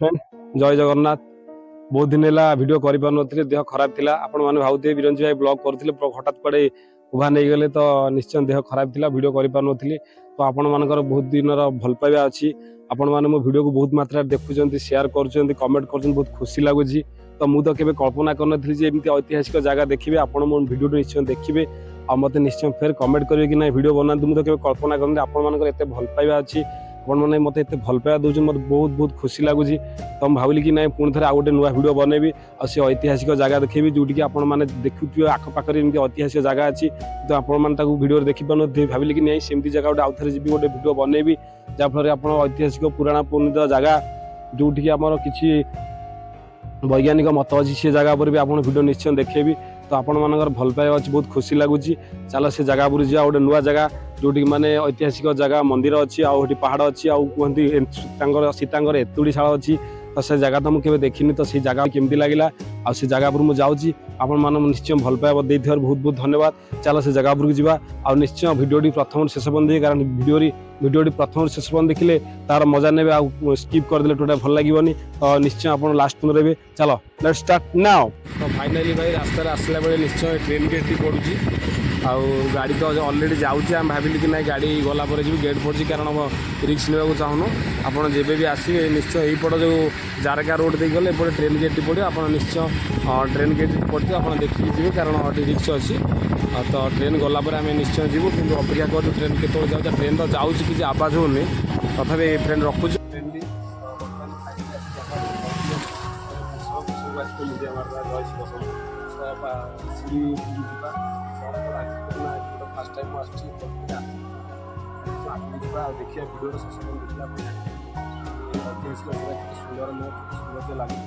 Friend जय जगन्नाथ। बहुत दिन है वीडियो कर देह खराब थिला। आपण माने भावते बिरंजी भाई ब्लॉग करथिले हठात पड़े उभा नहीं गले तो निश्चय देह खराब थिला वीडियो कर तो आपण मानकर बहुत दिन भल पाइबा अच्छी। आपण माने मो वीडियो को बहुत मात्रा देखुचंती शेयर करूचंती कमेंट करूचंती बहुत खुशी लागुची। तो मु तो केबे कल्पना करनथि जे एमती ऐतिहासिक जगह देखिबे आपण मो वीडियो निश्चय देखिबे आ मते निश्चय फेर कमेंट करिवे कि ना वीडियो बनातु। मु तो केबे कल्पना करनथि आपण मानकर एते भल पाइबा अच्छी। आपण माने मते एते भल पाइबा दोछ मते बहुत बहुत खुशी लागुची। तो भाविली कि ना पुणी थे आ गोटे नुआ वीडियो बनैबी आ से ऐतिहासिक जगह देखिबी जोटी कि आपण माने देखुथिबे आख पाखरे एमती ऐतिहासिक जगह अछि। तो आपण माने ताकू वीडियो देखि पानथि भाविली कि नहीं सेमती जगह गोटे आउथरे जिबी गोटे वीडियो बनैबी जा फल आपण ऐतिहासिक पुराना पुनित जगह जोटी कि हमर किछि वैज्ञानिक मत अच्छी से जगह पर भी आपन वीडियो निश्चय देखेबी। तो आपण मानकर भल पाइबा अच्छी बहुत खुशी लगुच। चलो से जगह पर जा गोटे नुआ जगह जोटी माने ऐतिहासिक जगह मंदिर अच्छी आउटी पहाड़ अच्छी आउ कहती सीतांगर एतुड़ीशाला अच्छी। तो से जगह तो मुझे देखनी तो से जगह केमती लगिला आ से जगह पर मुझे जाऊँगी आपण माने निश्चय भल पाइबा देथिबार बहुत बहुत धन्यवाद। चलो से जगह पर जावा आ निश्चय वीडियो प्रथम शेष पर्यंत देखिए कारण वीडियो प्रथम शेष पर्यंत देखिले तार मजा ने स्किप करदे टोटा भल लगे। तो निश्चय आप लास्ट पर्यंत रहे। चलो लेट्स स्टार्ट नाउ। तो फाइनाली भाई रास्ता आसला बेले निश्चय ट्रेन गेट पड़ुची आउ गाड़ी तो ऑलरेडी जाऊँगी। आम भाविली कि ना गाड़ी गला जी गेट पड़ी कारण रिक्स ने चाहूँ आपड़ जब भी आसवे निश्चय यहीपट जो जारका रोड दे गले एपटे ट्रेन गेट पड़ो आप निश्चय ट्रेन गेट पड़े आप देखिए जी कारण रिक्स अच्छी। तो ट्रेन गला आम निश्चय जीवु कि अपेक्षा कर ट्रेन के जाऊँ ट्रेन तो जाऊँ किसी आवाज होनी तथापि ट्रेन रखुच फास्ट टाइम देखिए वीडियो शेष सुंदर सुंदर लगे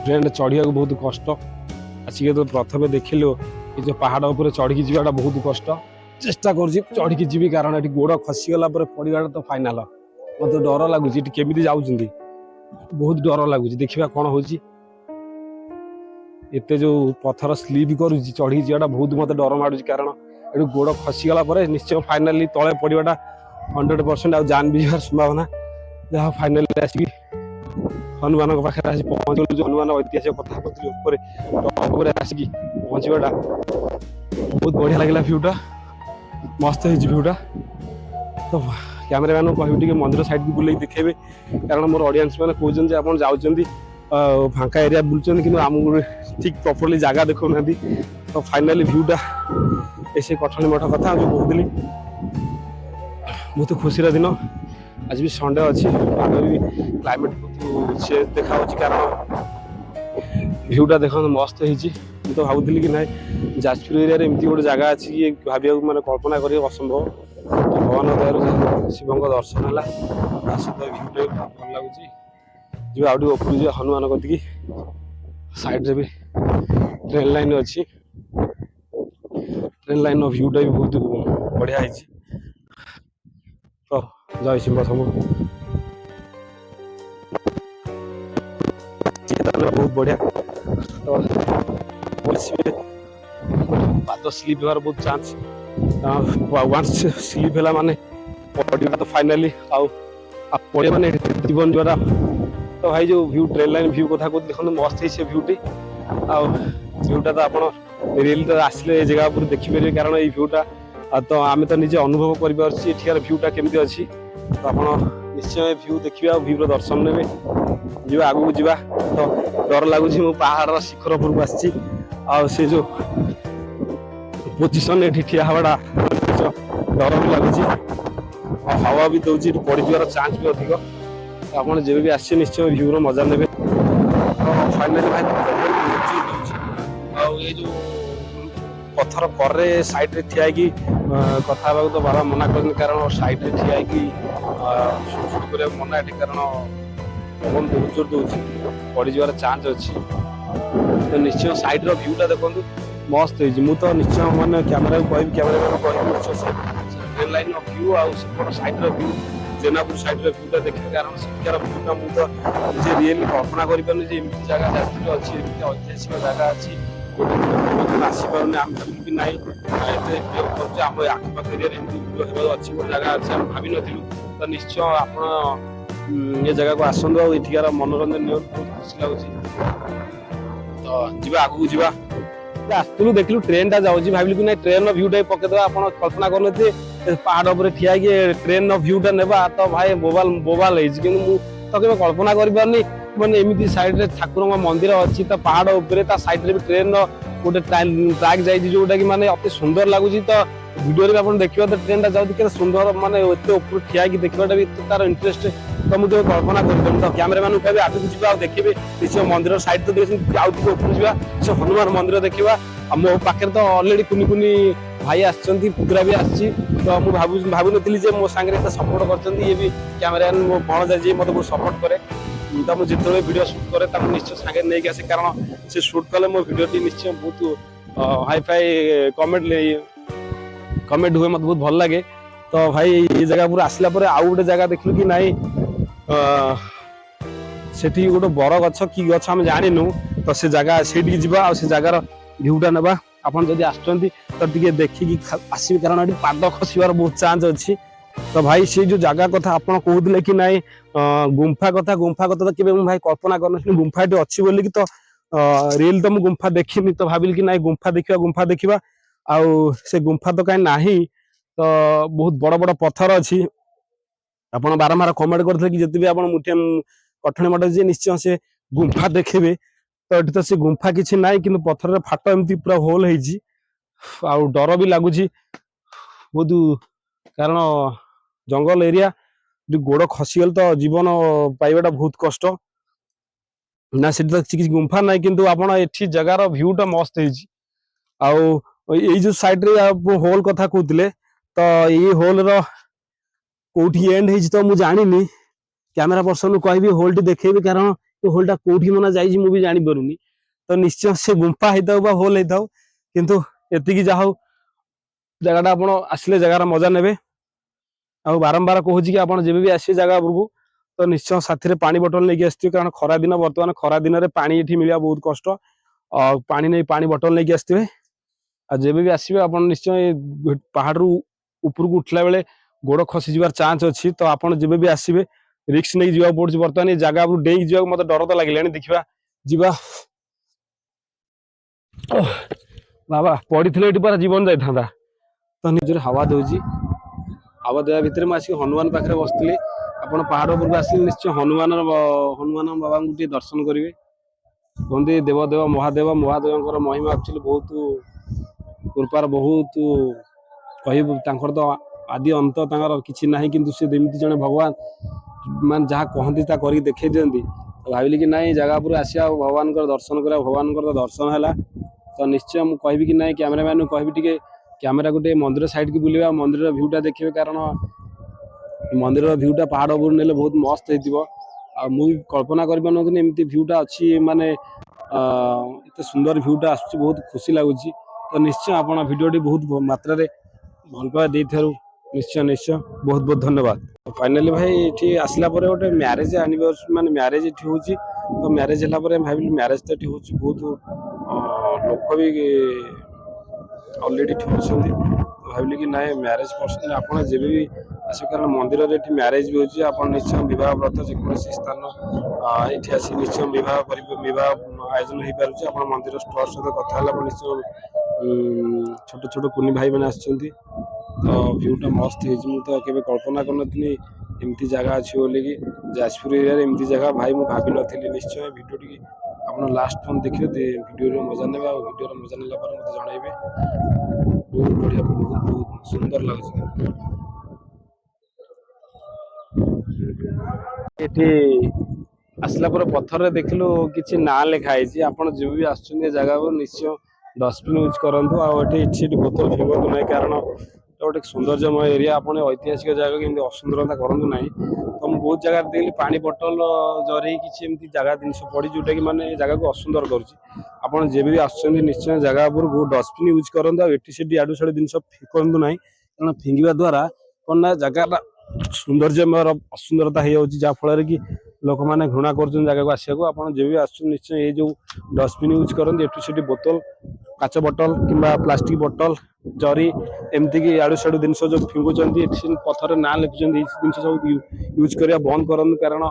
ट्रेन चढ़िया बहुत कष्ट आसिक तो प्रथम देखिलु ये जो पहाड़ उपर चढ़ी जावाटा बहुत कष्ट चेष्टा कर चढ़ी जी कारण ये गोड़ खसीगला पड़ा तो फाइनाल मत डर लगुच केमी जाऊँ बहुत डर लगुच देखा कौन हो एते जो पथर स्लीप कर चढ़ी जावाटा बहुत मत डर माड़ू कारण ये गोड़ खसीगला निश्चय फाइनाली तले पड़ाटा 100% आ जान भी जावार संभावना जहाँ फाइनाली आसिक हनुमान पाखे आस पहुँच हनुमान ऐतिहासिक कथा कहते आसिक पहुँचवाटा बहुत बढ़िया लगे भ्यूटा मस्त है भ्यूटा। तो कैमेरा मैन कह मंदिर साइड को बुले देखेबे कारण मोर ऑडियंस मैंने कहते आप जाऊँगी फांका एरिया बुलूँ कि आमको ठीक प्रॉपर्ली जगह देखो ना। तो फाइनाली भ्यूटा ऐसे कठणी मठ कथा जो कहली बहुत खुशी दिन आज भी संडे अच्छी आगे भी क्लाइमेट बहुत से देखा कारण भ्यूटा देख मस्त है। तो भावुली कि ना जाजपुर एरिया एमती गोटे जगह अच्छी कि भाविया मैंने कल्पना कर असंभव। भगवान दयार शिव दर्शन है सहित भ्यूटा भल लगुच जी आउ ऊपर जी हनुमान कति साइड भी ट्रेन लाइन अच्छी ट्रेन लाइन भ्यूटा भी बहुत बढ़िया है। तो जय शिव प्रथम बहुत बढ़िया। तो पाद स्लीप होवार बहुत चांस वन्स स्लीप है माने पड़ा तो फाइनाली आउ पड़े माने जीवन द्वारा। तो भाई जो व्यू ट्रेन लाइन व्यू कथा को देखो मस्त है से भ्यूटी आ भ्यूटा तो आप रियल तो आसले जगह पर देखिपारे कारण ये भ्यूटा तो आम तो निजे अनुभव कर भ्यूटा केमती अच्छी। तो आप निश्चय भ्यू देखिए भ्यूर दर्शन ने जी आगू जा। तो डर लगुच पहाड़ शिखर उपरक आसी से जो पोजिशन ये ठिया हवाटा डर भी लगुच हवा भी दूसरी पड़ीजार चान्स भी अधिक। आप जब भी आसे निश्चय भ्यूर मजा ने। फाइनाली ये जो पत्थर करे साइड रे ठिया कि कथा तो बाबा मना कर कारण साइड रे ठिया कि शूट कर मना ये कारण पवन बहुत जोर दूसरी पड़ जावार चान्स अच्छी। तो निश्चय साइड रो भ्यूटा देखो मस्त है। मुझे तो निश्चय मैंने कैमेरा कह कैमेरा निश्चय train line view outside रो भ्यू जेनापुर साइड भ्यूटा देखिए कारण सेठार भ्यूटा मुझे निजे रियली कल्पना करें जगह अच्छी ऐतिहासिक जगह अच्छी ଆମେ ଆସିପାରୁନି ଆମେ ଭାବିଲୁ କି ନାହିଁ ଏତେ ଭିଡ଼ିଓ କରୁଛେ ଆମ ଆଖପାଖ ଏରିଆରେ ଏମିତି ଭିଡ଼ିଓ ହେବାକୁ ଅଛି ଗୋଟେ ଜାଗା ଅଛି ଆମେ ଭାବିନଥିଲୁ ତ ନିଶ୍ଚୟ ଆପଣ ଏ ଜାଗାକୁ ଆସନ୍ତୁ ଆଉ ଏଠିକାର ମନୋରଞ୍ଜନ ନିଅନ୍ତୁ ବହୁତ ଖୁସି ଲାଗୁଛି ତ ଯିବା ଆଗକୁ ଯିବା ଆସିଥିଲୁ ଦେଖିଲୁ ଟ୍ରେନଟା ଯାଉଛି ଭାବିଲୁ କି ନାଇଁ ଟ୍ରେନର ଭ୍ୟୁଟା ପକେଇଦେବା ଆପଣ କଳ୍ପନା କରୁନଥିବେ ପାହାଡ଼ ଉପରେ ଠିଆ ହେଇକି ଟ୍ରେନର ଭ୍ୟୁଟା ନେବା ତ ଭାଇ ବୋବାଲ ହେଇଛି କିନ୍ତୁ ମୁଁ ତ କେବେ କଳ୍ପନା କରିପାରୁନି ମାନେ ଏମିତି ସାଇଡରେ ଠାକୁରଙ୍କ ମନ୍ଦିର ଅଛି ତା ପାହାଡ଼ ଉପରେ ତା ସାଇଡରେ ବି ଟ୍ରେନର ଗୋଟେ ଟ୍ରାକ୍ ଯାଇଛି ଯୋଉଟା କି ମାନେ ଅତି ସୁନ୍ଦର ଲାଗୁଛି ତ ଭିଡ଼ିଓରେ ଆପଣ ଦେଖିବା ତ ଟ୍ରେନଟା ଯାଉଛି କେତେ ସୁନ୍ଦର ମାନେ ଏତେ ଉପରୁ ଠିଆ ହେଇକି ଦେଖିବାଟା ବି ତାର ଇଣ୍ଟରେଷ୍ଟ ତ ମୁଁ କେବେ କଳ୍ପନା କରିପାରୁନି ତ କ୍ୟାମେରାମ୍ୟାନକୁ କହିବେ ଆଗକୁ ଯିବା ଆଉ ଦେଖିବେ ନିଶ୍ଚୟ ମନ୍ଦିର ସାଇଡ ତ ଦେଇଛନ୍ତି ଆଉ ଟିକେ ଉପରୁ ଯିବା ସେ ହନୁମାନ ମନ୍ଦିର ଦେଖିବା ଆଉ ମୋ ପାଖରେ ତ ଅଲରେଡି କୁନି କୁନି ଭାଇ ଆସିଛନ୍ତି ପୁତୁରା ବି ଆସିଛି ତ ମୁଁ ଭାବୁନଥିଲି ଯେ ମୋ ସାଙ୍ଗରେ ଏତେ ସପୋର୍ଟ କରିଛନ୍ତି ଇଏ ବି କ୍ୟାମେରାମ୍ୟାନ ମୋ ଭଣଜା ଯିଏ ମୋତେ ବହୁତ ସପୋର୍ଟ କରେ ତ ମୁଁ ଯେତେବେଳେ ଭିଡ଼ିଓ ସୁଟ୍ କରେ ତାକୁ ନିଶ୍ଚୟ ସାଙ୍ଗରେ ନେଇକି ଆସେ କାରଣ ସେ ସୁଟ୍ କଲେ ମୋ ଭିଡ଼ିଓଟି ନିଶ୍ଚୟ ବହୁତ ହାଇଫାଇ କମେଣ୍ଟ ହୁଏ ମୋତେ ବହୁତ ଭଲ ଲାଗେ ତ ଭାଇ ଏ ଜାଗା ପୁରା ଆସିଲା ପରେ ଆଉ ଗୋଟେ ଜାଗା ଦେଖିଲୁ କି ନାଇଁ ସେଠି ଗୋଟେ ବର ଗଛ କି ଗଛ ଆମେ ଜାଣିନୁ ତ ସେ ଜାଗା ସେଇଠିକି ଯିବା ଆଉ ସେ ଜାଗାର ଭିୟୁଟା ନେବା ଆପଣ ଯଦି ଆସୁଛନ୍ତି ତ ଟିକେ ଦେଖିକି ଆସିବେ କାରଣ ଏଠି ପାଦ ଖସିବାର ବହୁତ ଚାନ୍ସ ଅଛି ତ ଭାଇ ସେଇ ଯୋଉ ଜାଗା କଥା ଆପଣ କହୁଥିଲେ କି ନାଇଁ ଗୁମ୍ଫା କଥା ତ କେବେ ମୁଁ ଭାଇ କଳ୍ପନା କରିନଥିଲି ଗୁମ୍ଫା ଏଠି ଅଛି ବୋଲିକି ତ ରିଲ ତ ମୁଁ ଗୁମ୍ଫା ଦେଖିନି ତ ଭାବିଲି କି ନାଇଁ ଗୁମ୍ଫା ଦେଖିବା ଆଉ ସେ ଗୁମ୍ଫା ତ କାହିଁ ନାହିଁ ତ ବହୁତ ବଡ ବଡ ପଥର ଅଛି ଆପଣ ବାରମ୍ବାର କମେଣ୍ଟ କରିଥିଲେ କି ଯଦି ବି ଆପଣ ମୁଠିଆ କଠଣୀ ମଠ ଯିଏ ନିଶ୍ଚୟ ସେ ଗୁମ୍ଫା ଦେଖିବେ ତ ଏଠି ତ ସେ ଗୁମ୍ଫା କିଛି ନାହିଁ କିନ୍ତୁ ପଥରରେ ଫାଟ ଏମିତି ପୁରା ହୋଲ ହେଇଛି ଆଉ ଡର ବି ଲାଗୁଛି ବହୁତ କାରଣ ଜଙ୍ଗଲ ଏରିଆ ଗୋଡ ଖସିଗଲେ ତ ଜୀବନ ପାଇବାଟା ବହୁତ କଷ୍ଟ ନା ସେଠି ତ କିଛି ଗୁମ୍ଫା ନାହିଁ କିନ୍ତୁ ଆପଣ ଏଠି ଜାଗାର ଭ୍ୟୁଟା ମସ୍ତ ହେଇଛି ଆଉ ଏଇ ଯୋଉ ସାଇଡରେ ହୋଲ କଥା କହୁଥିଲେ ତ ଏଇ ହୋଲର କୋଉଠି ଏଣ୍ଡ ହେଇଛି ତ ମୁଁ ଜାଣିନି କ୍ୟାମେରା ପର୍ସନକୁ କହିବି ହୋଲଟି ଦେଖେଇବି କାରଣ ଏ ହୋଲଟା କୋଉଠି ମନା ଯାଇଛି ମୁଁ ବି ଜାଣିପାରୁନି ତ ନିଶ୍ଚୟ ସେ ଗୁମ୍ଫା ହେଇଥାଉ ବା ହୋଲ ହେଇଥାଉ କିନ୍ତୁ ଏତିକି ଯାହା ହଉ ଜାଗାଟା ଆପଣ ଆସିଲେ ଜାଗାର ମଜା ନେବେ ଆଉ ବାରମ୍ବାର କହୁଛି କି ଆପଣ ଯେବେ ବି ଆସିବେ ଜାଗା ଉପରକୁ ତ ନିଶ୍ଚୟ ସାଥିରେ ପାଣି ବୋଟଲ ନେଇକି ଆସିଥିବେ କାରଣ ଖରା ଦିନ ବର୍ତ୍ତମାନ ଖରା ଦିନରେ ପାଣି ଏଠି ମିଳିବା ବହୁତ କଷ୍ଟ ପାଣି ବୋଟଲ ନେଇକି ଆସିଥିବେ ଆଉ ଯେବେ ବି ଆସିବେ ଆପଣ ନିଶ୍ଚୟ ପାହାଡରୁ ଉପରକୁ ଉଠିଲା ବେଳେ ଗୋଡ ଖସିଯିବାର ଚାନ୍ସ ଅଛି ତ ଆପଣ ଯେବେ ବି ଆସିବେ ରିକ୍ସ ନେଇକି ଯିବାକୁ ପଡୁଛି ବର୍ତ୍ତମାନ ଏ ଜାଗା ଉପରୁ ଡେଇକି ଯିବାକୁ ମତେ ଡର ତ ଲାଗିଲାଣି ଦେଖିବା ଯିବା ବାବା ପଡିଥିଲେ ଏଠି ପୁରା ଜୀବନ ଯାଇଥାନ୍ତା ତ ନିଜରେ ହାୱା ଦଉଛି ହାୱା ଦେବା ଭିତରେ ମୁଁ ଆସିକି ହନୁମାନ ପାଖରେ ବସିଥିଲି ଆପଣ ପାହାଡ ଉପରକୁ ଆସିଲେ ନିଶ୍ଚୟ ହନୁମାନ ବାବାଙ୍କୁ ଟିକେ ଦର୍ଶନ କରିବେ କୁହନ୍ତି ଦେବଦେବ ମହାଦେବଙ୍କର ମହିମା ଆକ୍ଚୁଆଲି ବହୁତ କୃପାର ବହୁତ କହିବୁ ତାଙ୍କର ତ ଆଦି ଅନ୍ତ ତାଙ୍କର କିଛି ନାହିଁ କିନ୍ତୁ ସେ ଏମିତି ଜଣେ ଭଗବାନ ମାନେ ଯାହା କହନ୍ତି ତା କରିକି ଦେଖେଇ ଦିଅନ୍ତି ଭାବିଲି କି ନାଇଁ ଜାଗା ଉପରୁ ଆସିବା ଆଉ ଭଗବାନଙ୍କର ଦର୍ଶନ କରିବା ଭଗବାନଙ୍କର ତ ଦର୍ଶନ ହେଲା ତ ନିଶ୍ଚୟ ମୁଁ କହିବି କି ନାଇଁ କ୍ୟାମେରାମ୍ୟାନକୁ କହିବି ଟିକେ କ୍ୟାମେରାକୁ ଟିକେ ମନ୍ଦିର ସାଇଡ୍କି ବୁଲିବା ମନ୍ଦିରର ଭ୍ୟୁଟା ଦେଖିବେ କାରଣ ମନ୍ଦିରର ଭ୍ୟୁଟା ପାହାଡ଼ ଉପରୁ ନେଲେ ବହୁତ ମସ୍ତ ହେଇଥିବ ଆଉ ମୁଁ ବି କଳ୍ପନା କରିପାରୁନଥିଲି ଏମିତି ଭ୍ୟୁଟା ଅଛି ମାନେ ଏତେ ସୁନ୍ଦର ଭ୍ୟୁଟା ଆସୁଛି ବହୁତ ଖୁସି ଲାଗୁଛି ତ ନିଶ୍ଚୟ ଆପଣ ଭିଡ଼ିଓଟି ବହୁତ ମାତ୍ରାରେ ଭଲ ପାଇବା ଦେଇଥିବାରୁ ନିଶ୍ଚୟ ବହୁତ ବହୁତ ଧନ୍ୟବାଦ ଫାଇନାଲି ଭାଇ ଏଠି ଆସିଲା ପରେ ଗୋଟେ ମ୍ୟାରେଜ ଆନିଭର୍ସରୀ ମାନେ ମ୍ୟାରେଜ ଏଠି ହେଉଛି ତ ମ୍ୟାରେଜ ହେଲା ପରେ ଭାବିଲି ମ୍ୟାରେଜ ତ ଏଠି ହେଉଛି ବହୁତ ଲୋକ ବି ଅଲରେଡି ଏଠି ଅଛନ୍ତି ଭାବିଲି କି ନାଇଁ ମ୍ୟାରେଜ ପର୍ସନ ଆପଣ ଯେବେ ବି ଆସିବେ କାରଣ ମନ୍ଦିରରେ ଏଠି ମ୍ୟାରେଜ ବି ହେଉଛି ଆପଣ ନିଶ୍ଚୟ ବିବାହ ବ୍ରତ ଯେକୌଣସି ସ୍ଥାନ ଏଠି ଆସି ନିଶ୍ଚୟ ବିବାହ ଆୟୋଜନ ହେଇପାରୁଛି ଆପଣ ମନ୍ଦିର ଟ୍ରଷ୍ଟ ସହିତ କଥା ହେଲେ ଆପଣ ନିଶ୍ଚୟ ଛୋଟ କୁନି ଭାଇ ମାନେ ଆସିଛନ୍ତି ତ ଭ୍ୟୁଟା ମସ୍ତ ହେଇଛି ମୁଁ ତ କେବେ କଳ୍ପନା କରିନଥିଲି ଏମିତି ଜାଗା ଅଛି ବୋଲିକି ଯାଜପୁର ଏରିଆରେ ଏମିତି ଜାଗା ଭାଇ ମୁଁ ଭାବିନଥିଲି ନିଶ୍ଚୟ ଭିଡ଼ିଓଟି ଆପଣ ଲାଷ୍ଟ ପର୍ଯ୍ୟନ୍ତ ଦେଖିବେ ଭିଡ଼ିଓର ମଜା ନେବେ ଆଉ ଭିଡ଼ିଓର ମଜା ନେଲା ପରେ ମୋତେ ଜଣାଇବେ ବହୁତ ବଢ଼ିଆ ବହୁତ ସୁନ୍ଦର ଲାଗୁଛି ଏଠି ଆସିଲା ପରେ ପଥରରେ ଦେଖିଲୁ କିଛି ନାଁ ଲେଖା ହେଇଛି ଆପଣ ଯେବେ ବି ଆସୁଛନ୍ତି ଏ ଜାଗାକୁ ନିଶ୍ଚୟ ଡଷ୍ଟବିନ୍ ୟୁଜ୍ କରନ୍ତୁ ଆଉ ଏଠି ବୋତଲ ଫିଙ୍ଗନ୍ତୁ ନାହିଁ କାରଣ ଗୋଟେ ସୌନ୍ଦର୍ଯ୍ୟମୟ ଏରିଆ ଆପଣ ଐତିହାସିକ ଜାଗାକୁ ଏମିତି ଅସୁନ୍ଦରତା କରନ୍ତୁ ନାହିଁ ତ ମୁଁ ବହୁତ ଜାଗାରେ ଦେଖିଲି ପାଣି ବୋଟଲ ଜରି କିଛି ଏମିତି ଜାଗା ଜିନିଷ ପଡ଼ି ଯୋଉଟାକି ମାନେ ଜାଗାକୁ ଅସୁନ୍ଦର କରୁଛି ଆପଣ ଯେବେ ବି ଆସୁଛନ୍ତି ନିଶ୍ଚୟ ଜାଗା ଉପରକୁ ଡଷ୍ଟବିନ୍ ୟୁଜ୍ କରନ୍ତୁ ଆଉ ଏଠି ସେଠି ଆଡୁ ସାଡୁ ଜିନିଷ ଫିଙ୍ଗନ୍ତୁ ନାହିଁ କାରଣ ଫିଙ୍ଗିବା ଦ୍ୱାରା କ'ଣ ନା ଜାଗାଟା ସୌନ୍ଦର୍ଯ୍ୟମୟର ଅସୁନ୍ଦରତା ହେଇଯାଉଛି ଯାହା ଫଳରେ କି लोक मैंने घृणा कर जगह को आसको आप निश्चय ये जो डस्टबिन यूज करते एठू से बोतल काच बोतल कि प्लास्टिक बोतल जरी एमती कि आड़ू साड़ू जिन जो फिंगुंट पथर ना लिखुं जिन सब यूज करने बंद करूँ कारण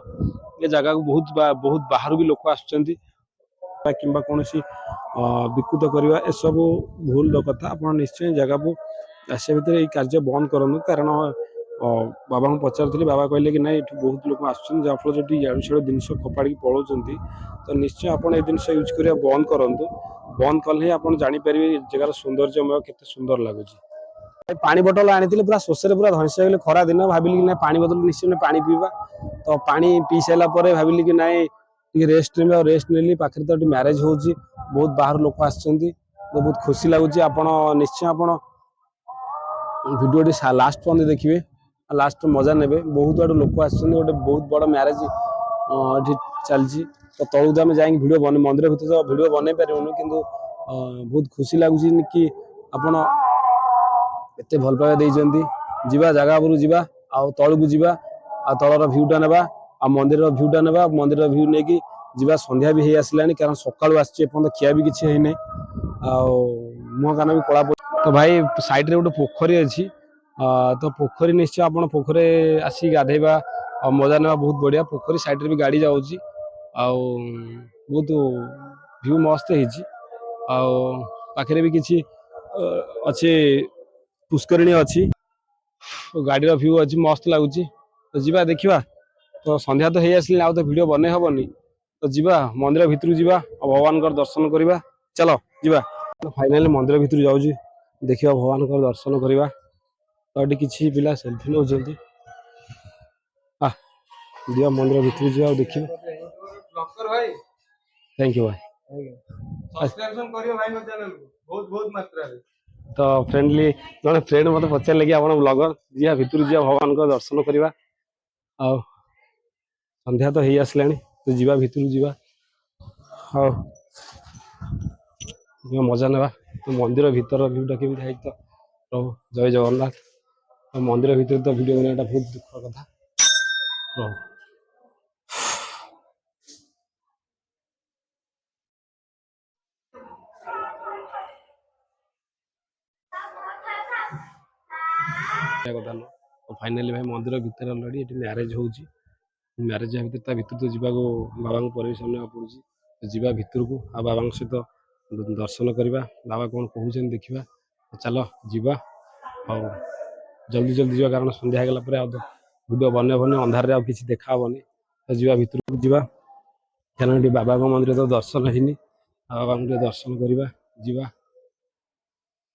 ये जगह को बहुत बाहर भी लोक आसुँच कि कौन विकृत करवा एसबू भूल कथा आप निश्चय जगह को आसा भितर ये कार्य बंद करूँ कारण बाबा को पचारि बाबा कहले कि नहीं बहुत लोग आसुँच जहाँफल याड़ू साड़ू जिन खपाड़ी पलाउं तो निश्चय आप जिन यूज करा बंद करूँ बंद कले ही आप जापर जगार सौंदर्यमय के सुंदर लगुच पानी बोतल आनी पूरा शोषे पूरा धनसी गले खरा दिन भाविली कि ना पानी बोतल निश्चय पानी पीवा तो पानी पी सारा भाविली कि नाई रेस्ट ने रेस्ट नेली पाखे तो मैरेज हो बहुत बाहर लोक आसुँच तो बहुत खुशी लगुच आप निश्चय आप भिडियो लास्ट पर्यंत देखिए लास्ट मजा ने बहुत आड़ लोक आस गोटे बहुत बड़ मैरेज चलती तो तलू तो आम जा भिडियो मंदिर भर तो भिडियो बन पारूँ कि बहुत खुशी लगुच कि आपण एत भल पाइबा देइचंती जीवा जगह उपरु जीवा आ तळु को जीवा आ तळर भ्यूटा नेबा आ मंदिर रो भ्यूटा नेबा मंदिर रो भ्यू नेकी जीवा संध्या भी हे आसलानी कारण सकाळु आछे पण खिया भी किछि हे नै आ मुह कान भी कला तो भाई साइड रे गोटे पोखरी अछि तो पोखरी निश्चय आपण पोखरे आसी गाधेबा आ मजा नेबा बहुत बढ़िया पोखरी साइड रे भी गाड़ी जाउची आ बहुत भ्यू मस्त हेछि आ पाखरे भी किछि अच्छे पुष्करिणी अच्छी गाड़ी भ्यू अच्छी मस्त लगुच तो जीवा देखा तो संध्या तो आसली आ तो वीडियो बने हेनी तो जीवा मंदिर भितर जीवा भगवान दर्शन करवा चलो जीवा तो फाइनाली मंदिर भितर जाऊँ देखा भगवान दर्शन करवा तो ये किसी पिला सेल्फी नौ दिवा मंदिर भितर जीवा देखिए थैंक यू भाई सब्सक्रिप्शन करियो भाई को चैनल को बहुत मात्रा रे तो फ्रेंडली जड़े फ्रेंड मत पचारे कि आप ब्लगर जी भितर जी भगवान को दर्शन करवा आ संध्या तो हो आसला तो जीवा भितर जीवा हाँ मजा नेबा तो मंदिर भीतर भ्यूटा केमी तो प्रभु जय जगन्नाथ तो मंदिर भीतर तो वीडियो बनाटा बहुत दुख कथा प्रभु कथा न तो फाइनाली भाई मंदिर भीतर अलरेडी ये मैरेज हो मैरेज भीतर भीतर तो जावाक बाबा को परमिशन ना पड़ी तो जीवा भितर को आ बाबा सहित दर्शन करवा बाबा कौन कहते देखा चलो जीवा और जल्दी जल्दी जावा कारण संध्या होगा वीडियो बने बने अंधार आ कि देखाबनी तो जीवा भितर को जीवा कारण बाबा मंदिर तो दर्शन है बाबा को दर्शन करवा जीवा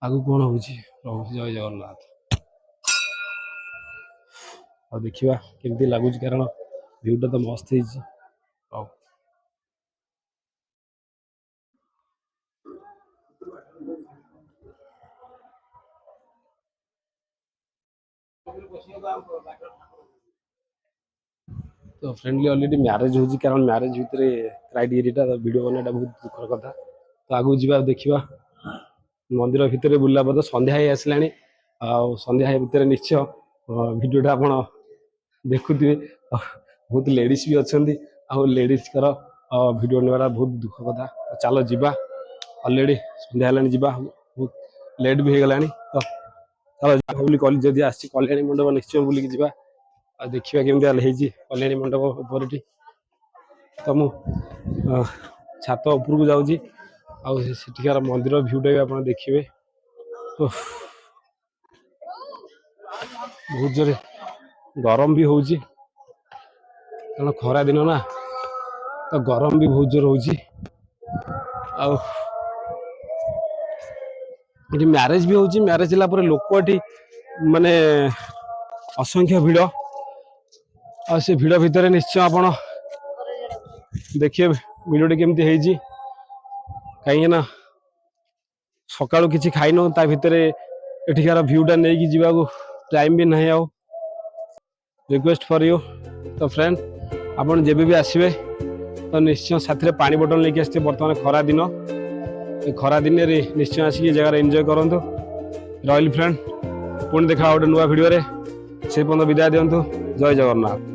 आगु कौन हो प्रभु जय जगन्नाथ और देखा केमती लगुच कारण भ्यूटा तो मस्त हो तो फ्रेंडली ऑलरेडी मैरेज हो कारण मैरेज भितर क्राइटेरिया वीडियो बनाटा बहुत दुखर कथा तो आगु जा देखा मंदिर भितर बुला तो संध्या ही आसला संध्या भितर निश्चय वीडियोटा आप देखुए बहुत लेडीज भी अच्छा लेडीज वीडियो नेवाटा बहुत दुख कथा तो चलो जीवा ऑलरेडी संध्या जा बहुत लेट भी हो गला तो चलो भाई जदि आसी कल्याणी मंडप निश्चय बुलिक जा देखा केमी कल्याणी मंडप उपर तो मु छात उपर को जाऊँगी आठिकार मंदिर भ्यूटा भी आप देखिए तो बहुत जोरे गरम भी हो कारण खरा दिन ना तो गरम भी बहुत जोर हो मैरेज भी हो मैरेज है लोक ये माने असंख्य भिड़ आ से भिड़ भितर निश्चय आप देखिए भिडियोटी केमती कहीं ना सकाळु किसी खाइन ता भितर एठिकार भ्यूटा नहीं जावाक टाइम भी नहीं आउ रिक्वेस्ट फॉर यू तो फ्रेंड आपन जेबे भी आसबे तो निश्चय साथी पानी बोतल लेके आसते बर्तमान खरा दिन खरा दिन रे निश्चय आसिक जगह एंजॉय करंतु रॉयल फ्रेंड पुणी देखा गोटे नुआ भिडियो से पर्यंत विदाय दिंतु जय जगन्नाथ।